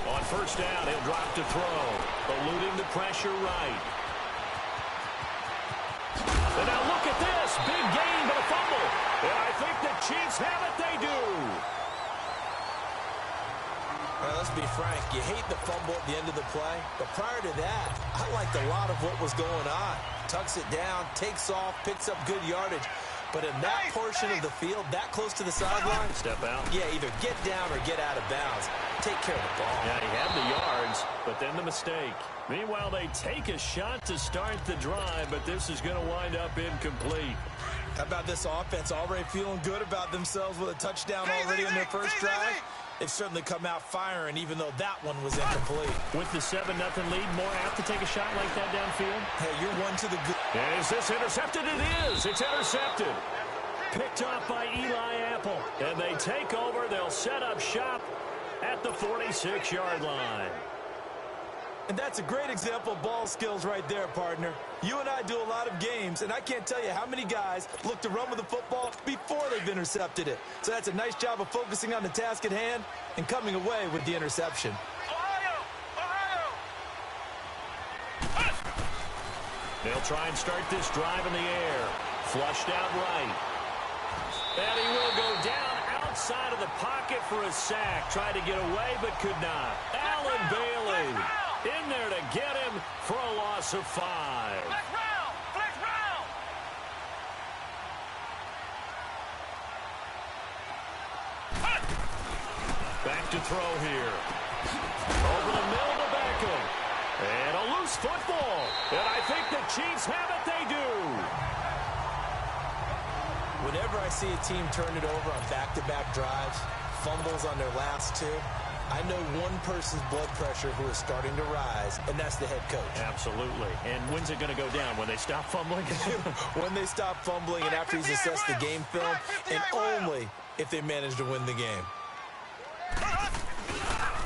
On 1st down, he'll drop to throw. Eluding the pressure right. And now look at this. Big gain, but a fumble. And I think the Chiefs have it. They do. Well, let's be frank. You hate the fumble at the end of the play. But prior to that, I liked a lot of what was going on. Tucks it down, takes off, picks up good yardage. But in that portion of the field, that close to the sideline, step out. Yeah, either get down or get out of bounds. Take care of the ball. Yeah, he had the yards, but then the mistake. Meanwhile, they take a shot to start the drive, but this is going to wind up incomplete. How about this offense already feeling good about themselves with a touchdown already in their first drive? They've certainly come out firing, even though that one was incomplete. With the 7-0 lead, more apt to take a shot like that downfield? Hey, you're one to the good. And is this intercepted? It is. It's intercepted. Picked off by Eli Apple. And they take over. They'll set up shop at the 46-yard line. And that's a great example of ball skills right there, partner. You and I do a lot of games, and I can't tell you how many guys look to run with the football before they've intercepted it. So that's a nice job of focusing on the task at hand and coming away with the interception. They'll try and start this drive in the air. Flushed out right. And he will go down outside of the pocket for a sack. Tried to get away, but could not. Allen Bailey in there to get him for a loss of 5. Flex round! Flex round! Back to throw here. Over the middle to Beckham. And a loose football. And I think the Chiefs have it. They do. Whenever I see a team turn it over on back-to-back drives, fumbles on their last two, I know one person's blood pressure who is starting to rise, and that's the head coach. Absolutely. And when's it going to go down? When they stop fumbling? When they stop fumbling and after he's assessed the game film, and only if they manage to win the game.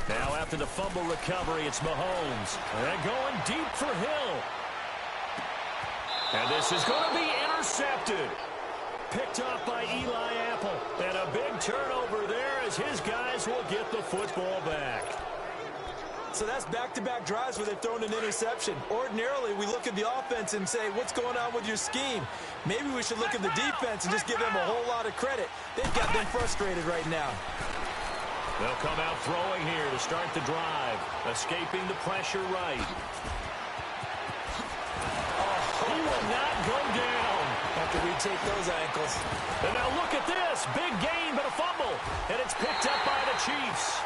Now after the fumble recovery, it's Mahomes. And going deep for Hill. And this is going to be intercepted. Picked off by Eli Apple. And a big turnover there as his guys will get the football back. So that's back-to-back drives where they've thrown an interception. Ordinarily, we look at the offense and say, what's going on with your scheme? Maybe we should look at the defense and just give them a whole lot of credit. They've got them frustrated right now. They'll come out throwing here to start the drive. Escaping the pressure right. He will not go down. Have to retake those ankles. And now look at this. Big gain, but a fumble. And it's picked up by the Chiefs.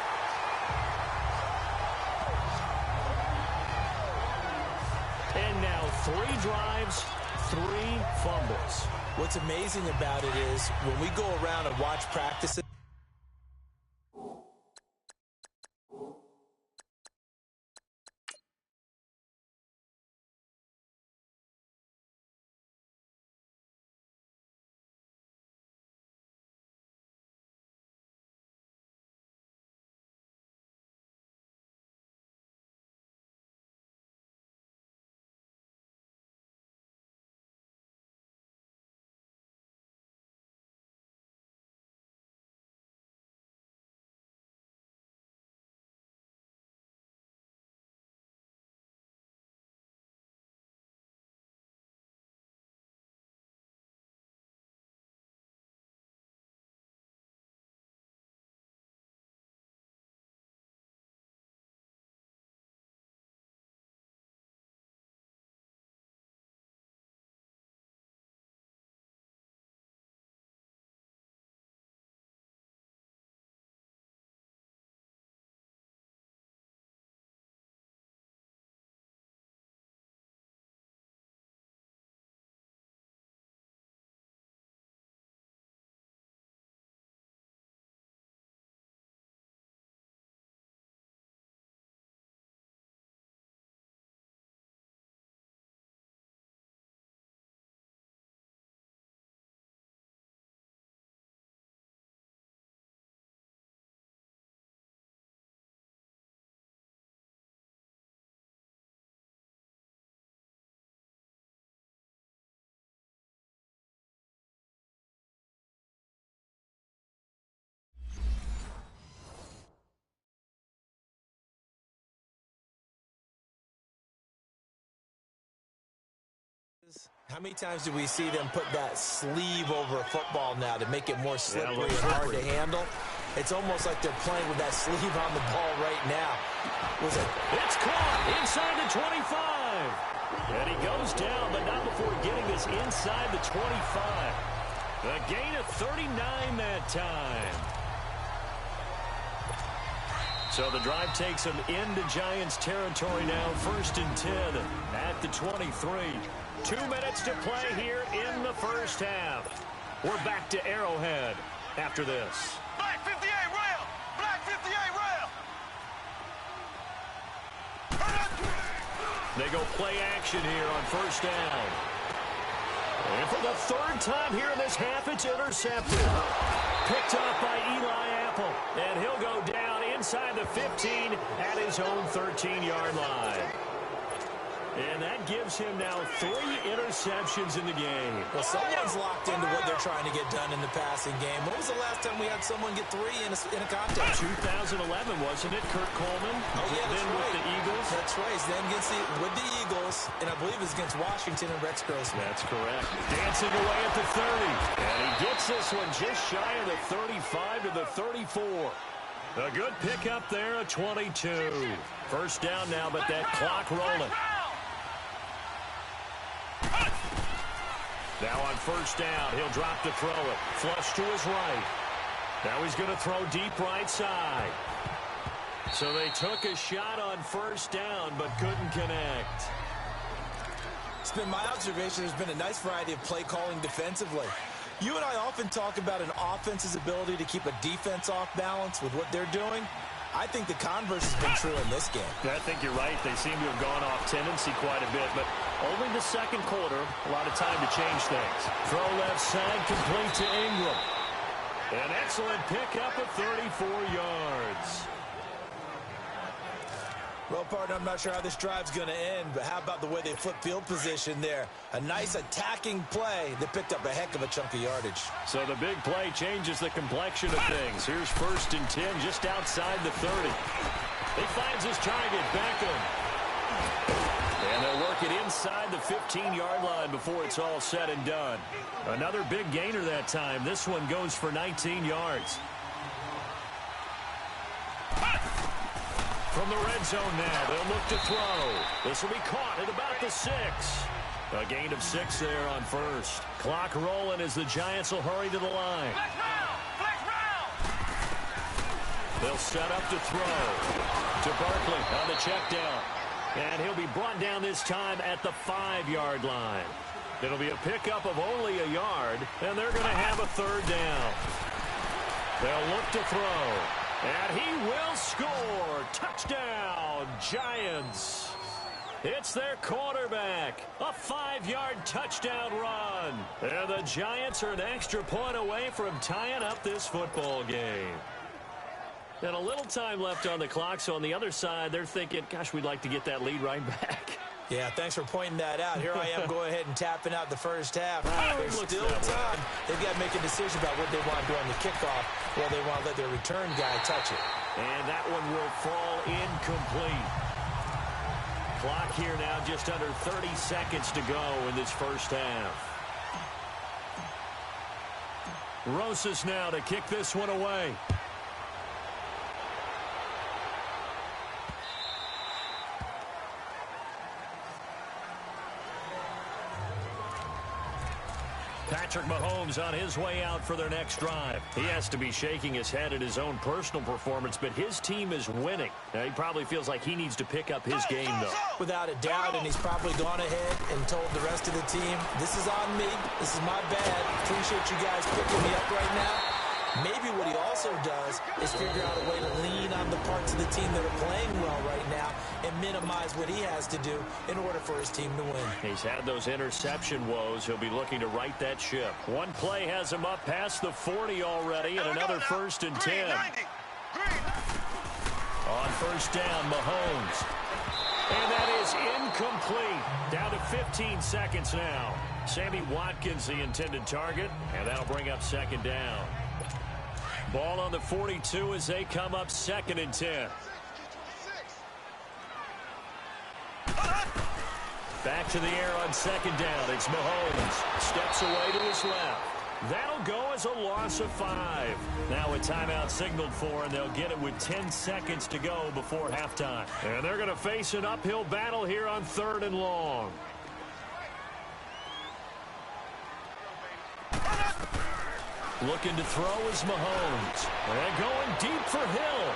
And now 3 drives, 3 fumbles. What's amazing about it is when we go around and watch practices, how many times do we see them put that sleeve over a football now to make it more slippery and hard to handle? It's almost like they're playing with that sleeve on the ball right now. It's caught inside the 25. And he goes down, but not before getting this inside the 25. A gain of 39 that time. So the drive takes them into Giants territory now. 1st and 10 at the 23. 2 minutes to play here in the first half. We're back to Arrowhead after this. Black 58 rail! Black 58 rail! They go play action here on 1st down. And for the third time here in this half, it's intercepted. Picked up by Eli Apple. And he'll go down inside the 15 at his own 13-yard line. And that gives him now 3 interceptions in the game. Well, someone's locked into what they're trying to get done in the passing game. When was the last time we had someone get 3 in a contest? 2011, wasn't it? Kurt Coleman. Oh, yeah, then right. with the Eagles. That's right. Then with the Eagles, and I believe it was against Washington and Rex Grossman. That's correct. Dancing away at the 30. And he gets this one just shy of the 35 to the 34. A good pickup there, a 22. First down now, but that clock rolling. Now on first down, he'll drop to throw it. Flush to his right. Now he's going to throw deep right side. So they took a shot on first down, but couldn't connect. It's been my observation there's been a nice variety of play calling defensively. You and I often talk about an offense's ability to keep a defense off balance with what they're doing. I think the converse has been true in this game. I think you're right. They seem to have gone off tendency quite a bit, but only the second quarter, a lot of time to change things. Throw left side, complete to Ingram. An excellent pickup of 34 yards. Well, partner, I'm not sure how this drive's going to end, but how about the way they flip field position there? A nice attacking play that picked up a heck of a chunk of yardage. So the big play changes the complexion of things. Here's first and 10 just outside the 30. He finds his target, Beckham. And they'll work it inside the 15-yard line before it's all said and done. Another big gainer that time. This one goes for 19 yards. From the red zone now, they'll look to throw. This will be caught at about the 6. A gain of 6 there on first. Clock rolling as the Giants will hurry to the line. They'll set up to throw. To Barkley on the check down. And he'll be brought down this time at the 5-yard line. It'll be a pickup of only a yard, and they're going to have a third down. They'll look to throw. And he will score. Touchdown, Giants. It's their quarterback. A 5-yard touchdown run. And the Giants are an extra point away from tying up this football game. And a little time left on the clock, so on the other side, they're thinking, gosh, we'd like to get that lead right back. Yeah, thanks for pointing that out. Here I am going ahead and tapping out the first half. There's still time. They've got to make a decision about what they want to do on the kickoff, or they want to let their return guy touch it. And that one will fall incomplete. Clock here now just under 30 seconds to go in this first half. Rosas now to kick this one away. Patrick Mahomes on his way out for their next drive. He has to be shaking his head at his own personal performance, but his team is winning. Now, he probably feels like he needs to pick up his game, though. Without a doubt, and he's probably gone ahead and told the rest of the team, this is on me, this is my bad, appreciate you guys picking me up right now. Maybe what he also does is figure out a way to lean on the parts of the team that are playing well right now and minimize what he has to do in order for his team to win. He's had those interception woes. He'll be looking to right that ship. One play has him up past the 40 already, and another first and 10. On first down, Mahomes. And that is incomplete. Down to 15 seconds now. Sammy Watkins, the intended target, and that'll bring up second down. Ball on the 42 as they come up second and 10. Back to the air on second down. It's Mahomes. Steps away to his left. That'll go as a loss of 5. Now a timeout signaled for, and they'll get it with 10 seconds to go before halftime. And they're going to face an uphill battle here on 3rd and long. Looking to throw is Mahomes. And going deep for Hill.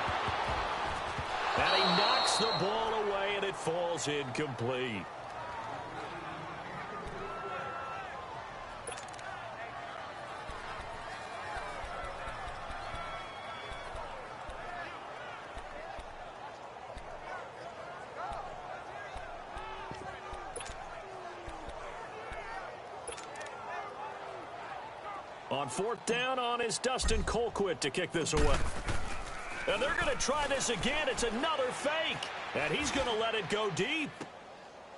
And he knocks the ball away, and it falls incomplete. On fourth down on is Dustin Colquitt to kick this away. And they're going to try this again. It's another fake. And he's going to let it go deep.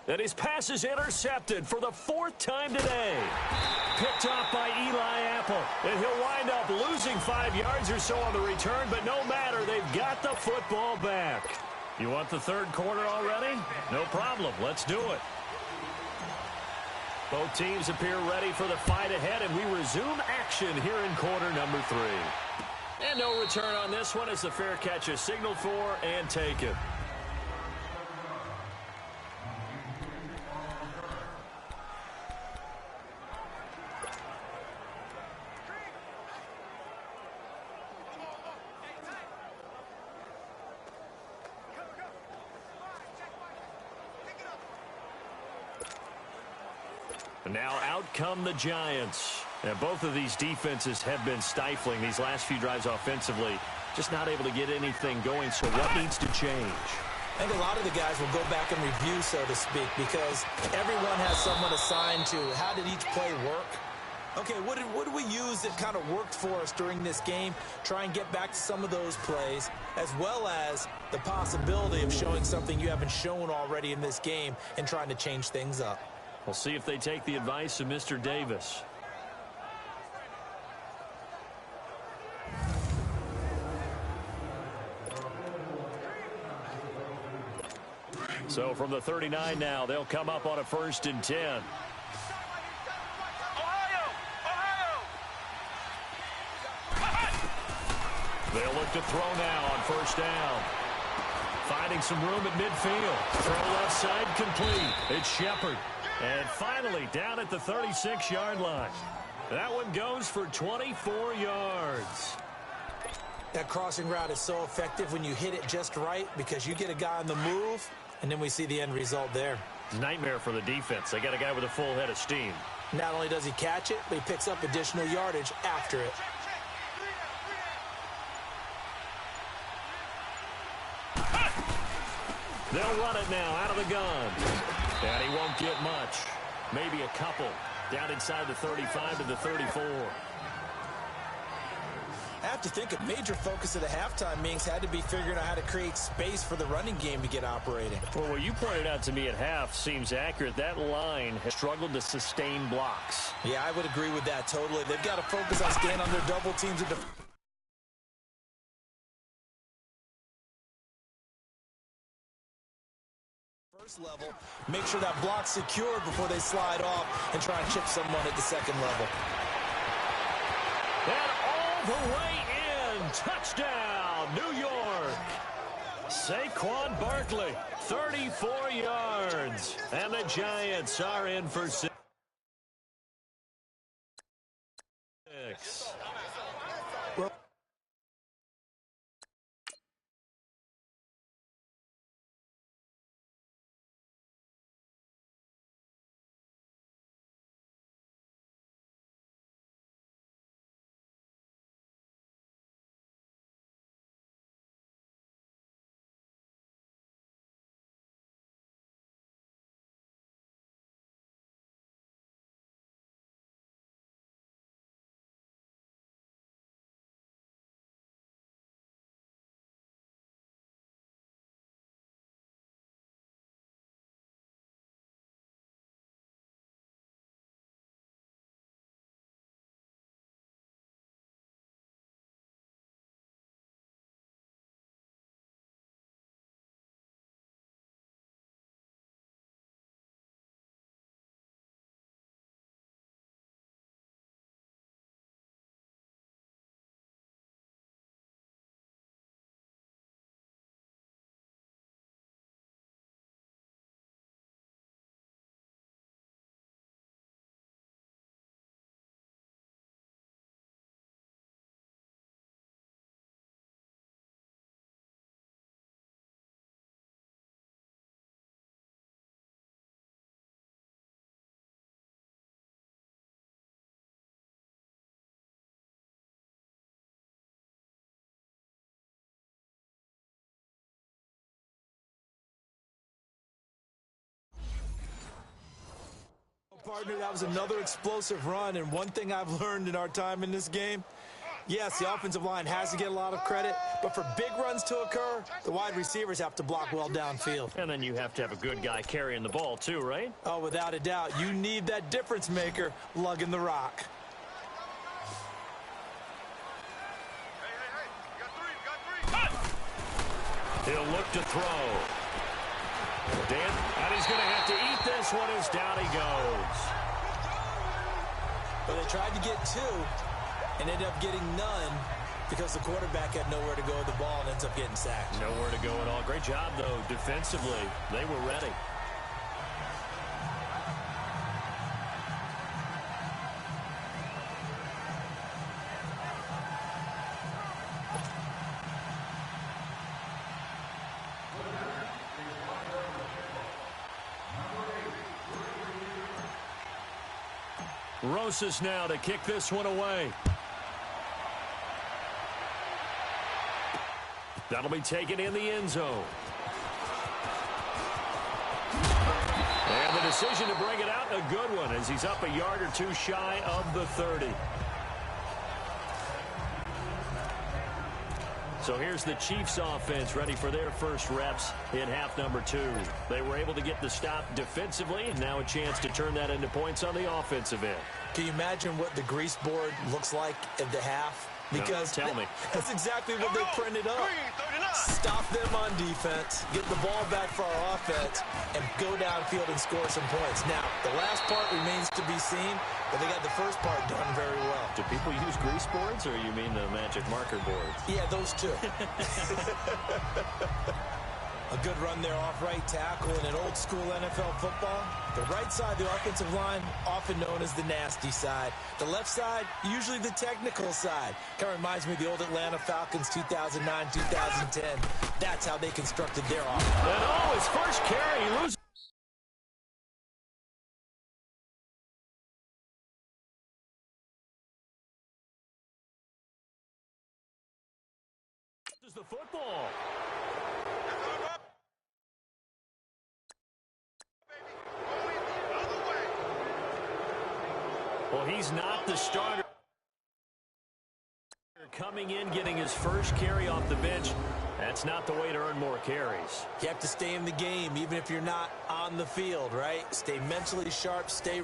And his pass is intercepted for the fourth time today. Picked off by Eli Apple. And he'll wind up losing 5 yards or so on the return, but no matter, they've got the football back. You want the third quarter already? No problem. Let's do it. Both teams appear ready for the fight ahead, and we resume action here in quarter number 3. And no return on this one as the fair catch is signaled for and taken. And now out come the Giants. And both of these defenses have been stifling these last few drives offensively. Just not able to get anything going, so what needs to change? I think a lot of the guys will go back and review, so to speak, because everyone has someone assigned to how did each play work. Okay, what did we use that kind of worked for us during this game? Try and get back to some of those plays, as well as the possibility of showing something you haven't shown already in this game and trying to change things up. We'll see if they take the advice of Mr. Davis. So from the 39 now, they'll come up on a 1st and 10. They'll look to throw now on 1st down. Finding some room at midfield. Throw left side complete. It's Shepard. And finally down at the 36-yard line. That one goes for 24 yards. That crossing route is so effective when you hit it just right because you get a guy on the move, and then we see the end result there. Nightmare for the defense. They got a guy with a full head of steam. Not only does he catch it, but he picks up additional yardage after it. They'll run it now out of the gun. And he won't get much. Maybe a couple. Down inside the 35 to the 34. I have to think a major focus of the halftime meetings had to be figuring out how to create space for the running game to get operating. Well, what you pointed out to me at half seems accurate. That line has struggled to sustain blocks. Yeah, I would agree with that totally. They've got to focus on staying under double teams and level, make sure that block's secured before they slide off and try and chip someone at the second level. And all the way in, touchdown, New York. Saquon Barkley, 34 yards, and the Giants are in for 6. Partner, that was another explosive run, and one thing I've learned in our time in this game, yes, the offensive line has to get a lot of credit, but for big runs to occur, the wide receivers have to block well downfield. And then you have to have a good guy carrying the ball too, right? Oh, without a doubt. You need that difference maker lugging the rock. He'll look to throw. Dan, and he's going to have to eat this one as down he goes. But they tried to get two and ended up getting none because the quarterback had nowhere to go with the ball and ends up getting sacked. Nowhere to go at all. Great job, though, defensively. They were ready. Rosas now to kick this one away. That'll be taken in the end zone. And the decision to bring it out, a good one, as he's up a yard or two shy of the 30. So here's the Chiefs offense ready for their first reps in half number 2. They were able to get the stop defensively, and now a chance to turn that into points on the offensive end. Can you imagine what the grease board looks like at the half? Because tell me. That's exactly what they printed up. Stop them on defense, get the ball back for our offense, and go downfield and score some points. Now, the last part remains to be seen, but they got the first part done very well. Do people use grease boards, or you mean the magic marker boards? Yeah, those two. A good run there off right tackle in an old-school NFL football. The right side of the offensive line, often known as the nasty side. The left side, usually the technical side. Kind of reminds me of the old Atlanta Falcons 2009-2010. That's how they constructed their offense. And his first carry, he loses. The football. Well, he's not the starter. Coming in, getting his first carry off the bench. That's not the way to earn more carries. You have to stay in the game, even if you're not on the field, right? Stay mentally sharp, stay